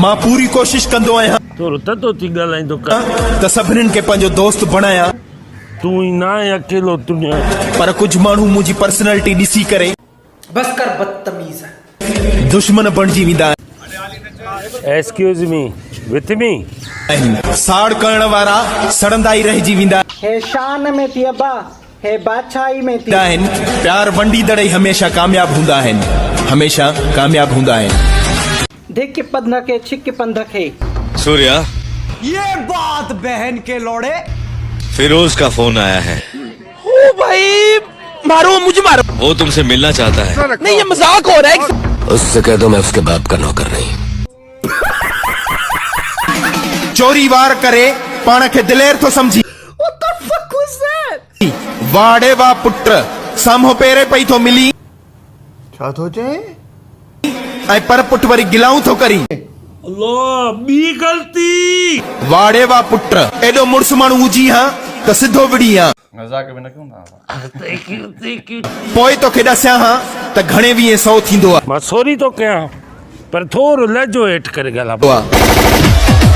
मां पूरी कोशिश कंदो आहियां तो रुत तो थी ॻाल्हाईंदो कर त सभिनीनि खे पंहिंजो दोस्त बणायां, तू ही ना आहे अकेलो दुनिया पर कुछ माण्हू मुंहिंजी पर्सनैलिटी ॾिसी करे बस कर बदतमीज दुश्मन बणिजी वेंदा एक्सक्यूज मी विथ मी आहिनि। साड़ करण वारा सड़ंदा ई रहिजी वेंदा हे शान में थी अब्बा, हे बादशाही में थी आहिनि। प्यार वंडीदड़ ई हमेशा कामयाब हूंदा आहिनि, हमेशा कामयाब हूंदा आहिनि। देख के पंध के छिक के पंध के। सूर्या, ये बात बहन के लोड़े। फिरोज का फोन आया है। ओ भाई मारो, मुझे मारो। वो तुमसे मिलना चाहता है। नहीं ये मजाक हो रहा है। उससे कह दो मैं उसके बाप का नौकर नहीं। चोरी वार करे पाण खे दिलेर थो समझी। What the fuck was that? वाड़े वा पुट साम्हूं पेरे पई थो मिली छा थो चए? ऐं पर पुट वरी गिलाऊं थो करी। अल्लाह बी गलती वाड़े वा पुट एॾो मुड़ुस माण्हू हुजी हां त सिधो विड़ी हां, पोइ तोखे ॾसियां हां त घणे वीह 100 थींदो मां सॉरी तो कयां पर थोरो लहजो हेठि करे ॻाल्हा। आहे।